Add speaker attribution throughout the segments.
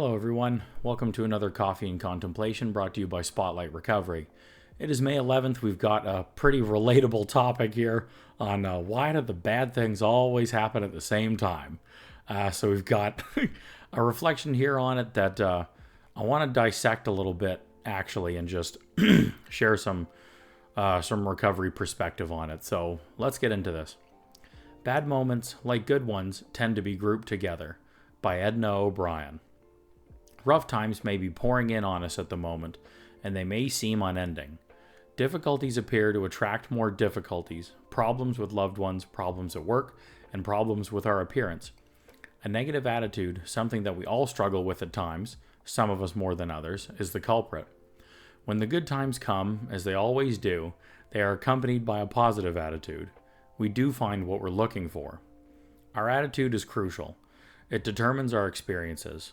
Speaker 1: Hello, everyone. Welcome to another Coffee and Contemplation brought to you by Spotlight Recovery. It is May 11th. We've got a pretty relatable topic here on why do the bad things always happen at the same time. So we've got a reflection here on it that I want to dissect a little bit, actually, and just share some recovery perspective on it. So let's get into this. Bad moments, like good ones, tend to be grouped together, by Edna O'Brien. Rough times may be pouring in on us at the moment, and they may seem unending. Difficulties appear to attract more difficulties, problems with loved ones, problems at work, and problems with our appearance. A negative attitude, something that we all struggle with at times, some of us more than others, is the culprit. When the good times come, as they always do, they are accompanied by a positive attitude. We do find what we're looking for. Our attitude is crucial. It determines our experiences.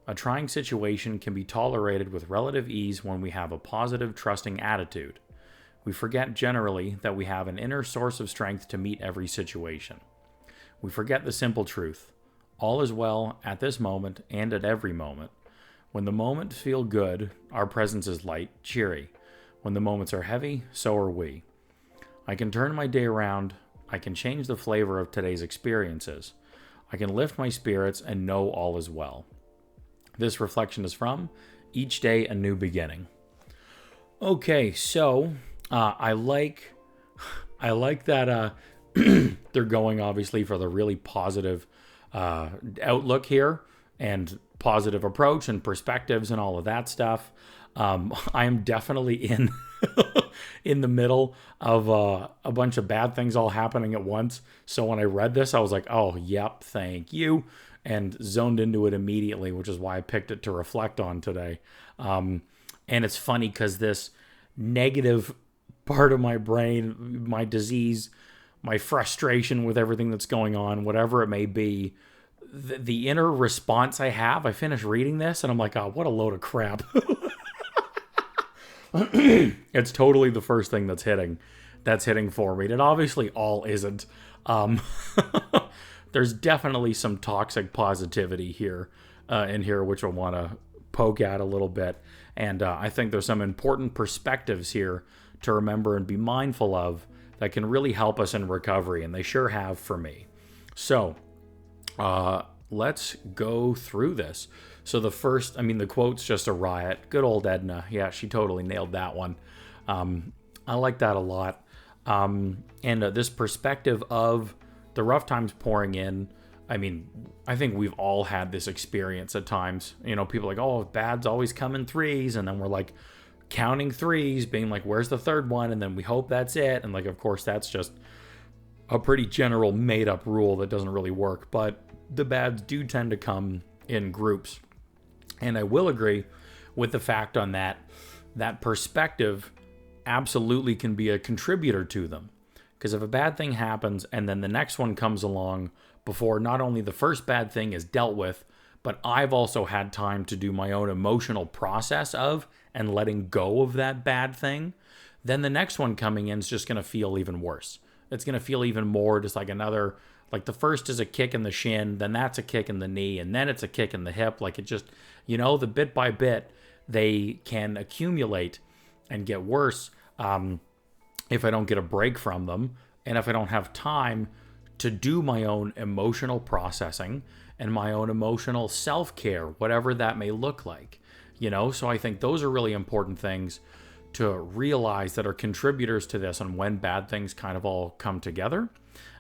Speaker 1: A trying situation can be tolerated with relative ease when we have a positive, trusting attitude. We forget generally that we have an inner source of strength to meet every situation. We forget the simple truth. All is well at this moment and at every moment. When the moments feel good, our presence is light, cheery. When the moments are heavy, so are we. I can turn my day around. I can change the flavor of today's experiences. I can lift my spirits and know all is well. This reflection is from Each Day a New Beginning. Okay, so I like that they're going obviously for the really positive outlook here and positive approach and perspectives and all of that stuff. I am definitely in in the middle of a bunch of bad things all happening at once. So when I read this, I was like, oh, yep, thank you. And zoned into it immediately, which is why I picked it to reflect on today. And it's funny because this negative part of my brain, my disease, my frustration with everything that's going on, whatever it may be, the inner response I have, I finish reading this and I'm like, oh, what a load of crap. It's totally the first thing that's hitting for me. And it obviously all isn't. There's definitely some toxic positivity here in here, which I want to poke at a little bit. And I think there's some important perspectives here to remember and be mindful of that can really help us in recovery, and they sure have for me. So let's go through this. So the quote's just a riot. Good old Edna. Yeah, she totally nailed that one. I like that a lot. And this perspective of the rough times pouring in. I mean, I think we've all had this experience at times. You know, people are like, oh, bad's always come in threes. And then we're like counting threes, being like, where's the third one? And then we hope that's it. And like, of course, that's just a pretty general made up rule that doesn't really work. But the bads do tend to come in groups. And I will agree with the fact on that perspective absolutely can be a contributor to them. Because if a bad thing happens and then the next one comes along before not only the first bad thing is dealt with, but I've also had time to do my own emotional process of and letting go of that bad thing, then the next one coming in is just going to feel even worse. It's going to feel even more just like another, like the first is a kick in the shin, then that's a kick in the knee, and then it's a kick in the hip. Like it just, the bit by bit, they can accumulate and get worse. If I don't get a break from them, and if I don't have time to do my own emotional processing and my own emotional self-care, whatever that may look like, So I think those are really important things to realize that are contributors to this and when bad things kind of all come together,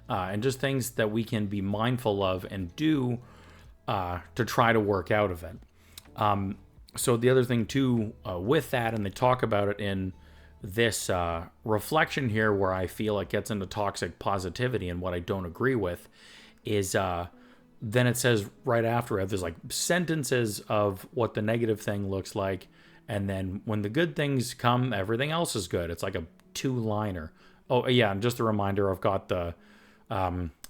Speaker 1: and just things that we can be mindful of and do to try to work out of it. So the other thing too, with that, and they talk about it in this reflection here where I feel it gets into toxic positivity and what I don't agree with is then it says right after it, there's like sentences of what the negative thing looks like. And then when the good things come, everything else is good. It's like a 2-liner. Oh, yeah. And just a reminder, I've got the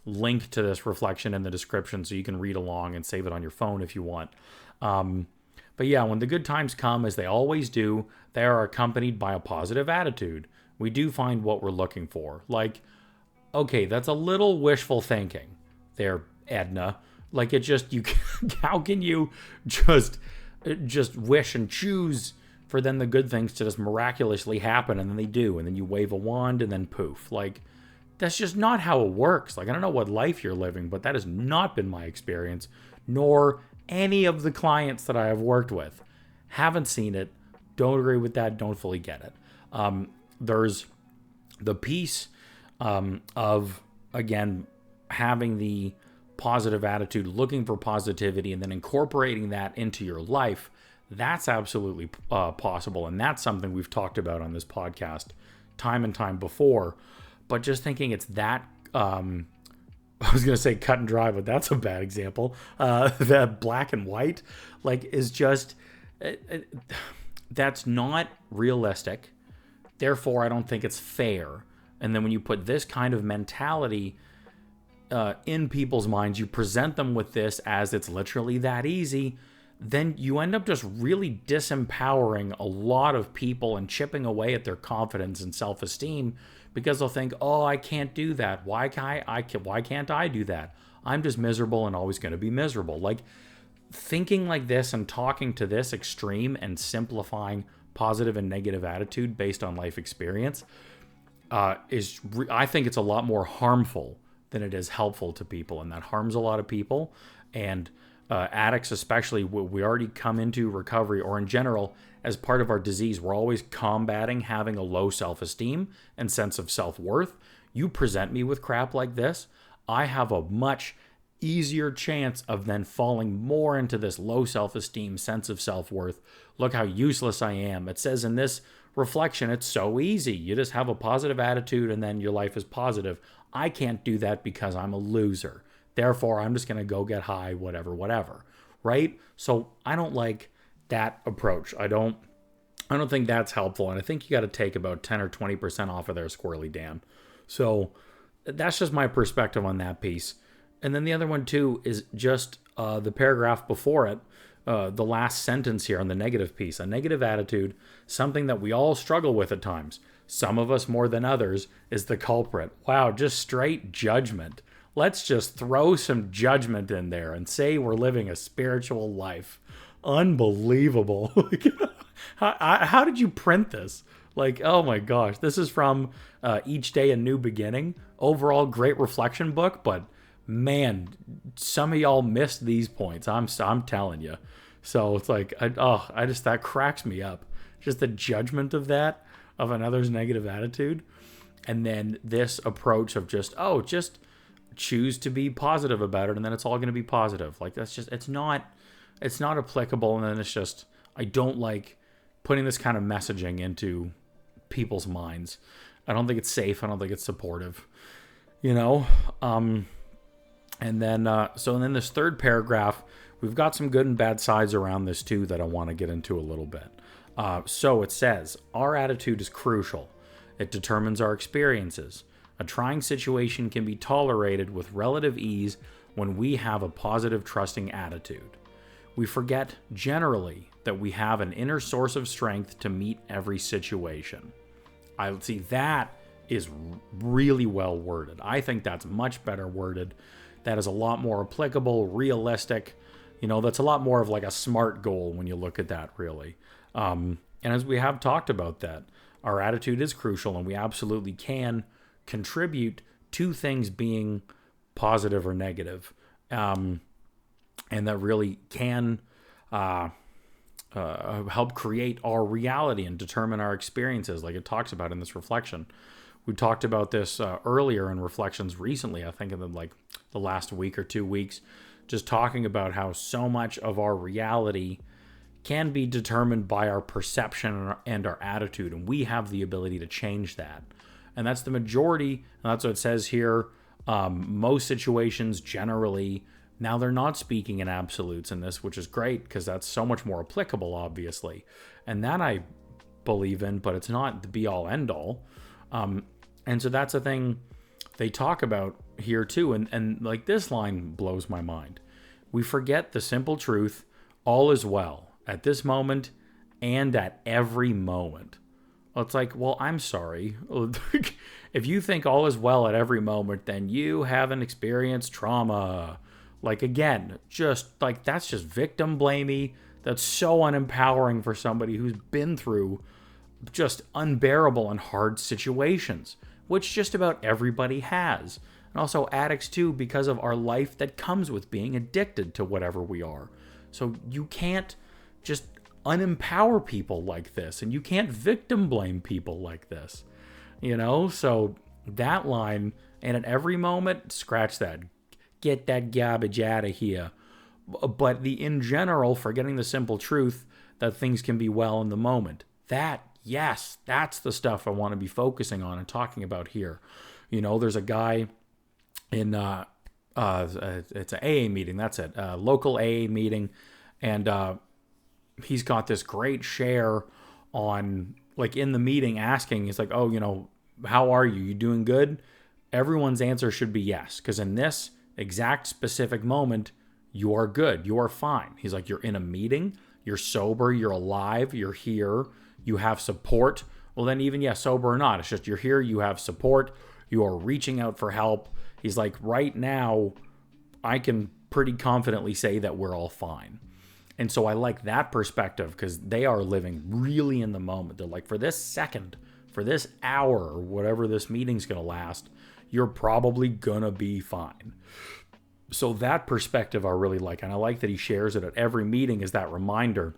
Speaker 1: link to this reflection in the description so you can read along and save it on your phone if you want. But yeah, when the good times come, as they always do, they are accompanied by a positive attitude. We do find what we're looking for. Like, okay, that's a little wishful thinking there, Edna. Like, it just, you, how can you just wish and choose for then the good things to just miraculously happen, and then they do, and then you wave a wand and then poof. Like, that's just not how it works. Like, I don't know what life you're living, but that has not been my experience, nor any of the clients that I have worked with. Haven't seen it, don't agree with that, don't fully get it. There's the piece of, again, having the positive attitude, looking for positivity, and then incorporating that into your life. That's absolutely possible, and that's something we've talked about on this podcast time and time before. But just thinking it's that, I was going to say cut and dry, but that's a bad example. That black and white, like, is just, that's not realistic. Therefore, I don't think it's fair. And then when you put this kind of mentality in people's minds, you present them with this as it's literally that easy, then you end up just really disempowering a lot of people and chipping away at their confidence and self-esteem, because they'll think, oh, I can't do that. Why can't I do that? I'm just miserable and always going to be miserable. Like, thinking like this and talking to this extreme and simplifying positive and negative attitude based on life experience I think it's a lot more harmful than it is helpful to people, and that harms a lot of people. And addicts especially, we already come into recovery, or in general, as part of our disease, we're always combating having a low self-esteem and sense of self-worth. You present me with crap like this, I have a much easier chance of then falling more into this low self-esteem, sense of self-worth. Look how useless I am. It says in this reflection, it's so easy. You just have a positive attitude and then your life is positive. I can't do that because I'm a loser. Therefore, I'm just going to go get high, whatever, right? So I don't like that approach. I don't think that's helpful. And I think you got to take about 10 or 20% off of their squirrely Dan. So that's just my perspective on that piece. And then the other one too is just the paragraph before it, the last sentence here on the negative piece. A negative attitude, something that we all struggle with at times, some of us more than others, is the culprit. Wow, just straight judgment. Let's just throw some judgment in there and say we're living a spiritual life. Unbelievable. How did you print this? Like, oh my gosh, this is from Each Day a New Beginning. Overall, great reflection book, but man, some of y'all missed these points. I'm telling you. So it's like, that cracks me up. Just the judgment of that, of another's negative attitude. And then this approach of just choose to be positive about it, and then it's all going to be positive. Like, that's just, it's not applicable. And then it's just, I don't like putting this kind of messaging into people's minds. I don't think it's safe. I don't think it's supportive, And then this third paragraph, we've got some good and bad sides around this too that I want to get into a little bit. So it says, our attitude is crucial. It determines our experiences. A trying situation can be tolerated with relative ease when we have a positive, trusting attitude. We forget generally that we have an inner source of strength to meet every situation. I see that is really well worded. I think that's much better worded. That is a lot more applicable, realistic. That's a lot more of like a SMART goal when you look at that, really. And as we have talked about that, our attitude is crucial, and we absolutely can contribute to things being positive or negative. And that really can help create our reality and determine our experiences, like it talks about in this reflection. We talked about this earlier in reflections recently, I think in the last week or 2 weeks, just talking about how so much of our reality can be determined by our perception and our attitude, and we have the ability to change that. And that's the majority, and that's what it says here. Most situations generally, now they're not speaking in absolutes in this, which is great because that's so much more applicable, obviously. And that I believe in, but it's not the be-all, end-all. And so that's a thing they talk about here too. And like this line blows my mind. We forget the simple truth, all is well, at this moment and at every moment. Well, it's like, well, I'm sorry. If you think all is well at every moment, then you haven't experienced trauma. Like, again, just like that's just victim blamey. That's so unempowering for somebody who's been through just unbearable and hard situations, which just about everybody has. And also addicts too, because of our life that comes with being addicted to whatever we are. So you can't just unempower people like this, and you can't victim blame people like this. So that line, and at every moment, scratch that. Get that garbage out of here. But in general, forgetting the simple truth that things can be well in the moment. Yes, that's the stuff I want to be focusing on and talking about here. There's a guy in, it's an AA meeting, that's it, local AA meeting, and he's got this great share on, like, in the meeting asking, he's like, oh, how are you? You doing good? Everyone's answer should be yes, because in this exact specific moment, you are good. You are fine. He's like, you're in a meeting, you're sober, you're alive, you're here, you have support. Well, then even, sober or not, it's just you're here, you have support, you are reaching out for help. He's like, right now, I can pretty confidently say that we're all fine. And so I like that perspective because they are living really in the moment. They're like, for this second, for this hour, or whatever this meeting's going to last, you're probably going to be fine. So that perspective I really like. And I like that he shares it at every meeting as that reminder,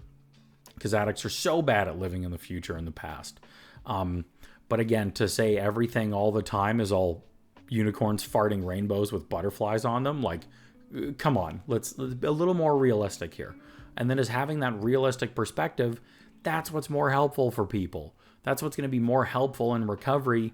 Speaker 1: because addicts are so bad at living in the future and the past. But again, to say everything all the time is all unicorns farting rainbows with butterflies on them, like, come on, let's be a little more realistic here. And then as having that realistic perspective, that's what's more helpful for people. That's what's going to be more helpful in recovery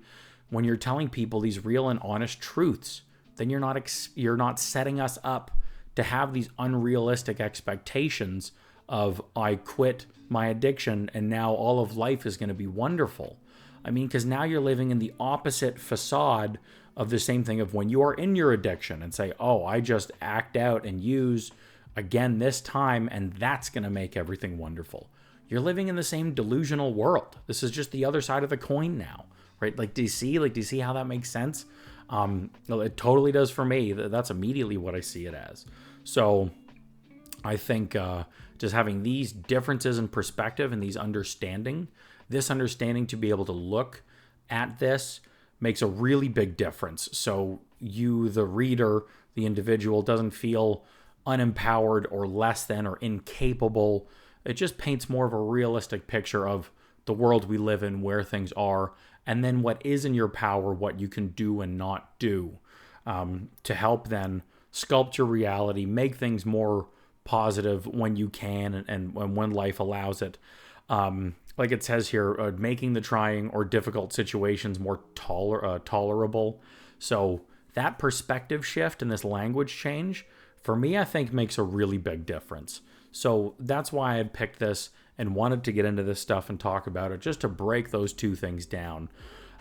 Speaker 1: when you're telling people these real and honest truths. Then you're not setting us up to have these unrealistic expectations of, I quit my addiction and now all of life is going to be wonderful. I mean, because now you're living in the opposite facade of the same thing of when you are in your addiction and say, oh, I just act out and use again this time and that's going to make everything wonderful. You're living in the same delusional world. This is just the other side of the coin now, right? Like, do you see how that makes sense? It totally does for me. That's immediately what I see it as. So I think just having these differences in perspective and this understanding to be able to look at this makes a really big difference. So you, the reader, the individual, doesn't feel unempowered or less than or incapable. It just paints more of a realistic picture of the world we live in, where things are, and then what is in your power, what you can do and not do, to help then sculpt your reality, make things more positive when you can and when life allows it. Like it says here, making the trying or difficult situations more tolerable. So that perspective shift and this language change, for me, I think makes a really big difference. So that's why I picked this and wanted to get into this stuff and talk about it, just to break those two things down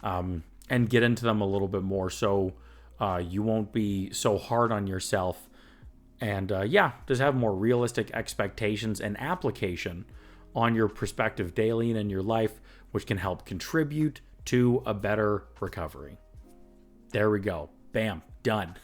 Speaker 1: and get into them a little bit more, so you won't be so hard on yourself. And just have more realistic expectations and application on your perspective daily and in your life, which can help contribute to a better recovery. There we go. Bam. Done.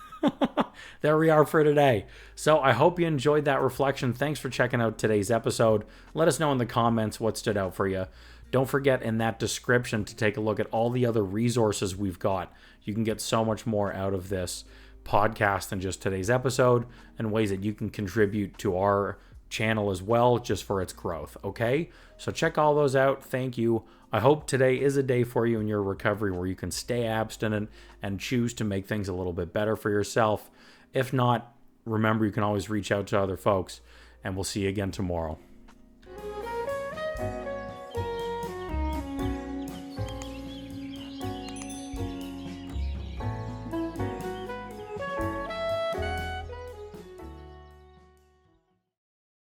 Speaker 1: There we are for today. So I hope you enjoyed that reflection. Thanks for checking out today's episode. Let us know in the comments what stood out for you. Don't forget in that description to take a look at all the other resources we've got. You can get so much more out of this podcast than just today's episode, and ways that you can contribute to our channel as well, just for its growth. Okay? So check all those out. Thank you. I hope today is a day for you in your recovery where you can stay abstinent and choose to make things a little bit better for yourself. If not, remember, you can always reach out to other folks, and we'll see you again tomorrow.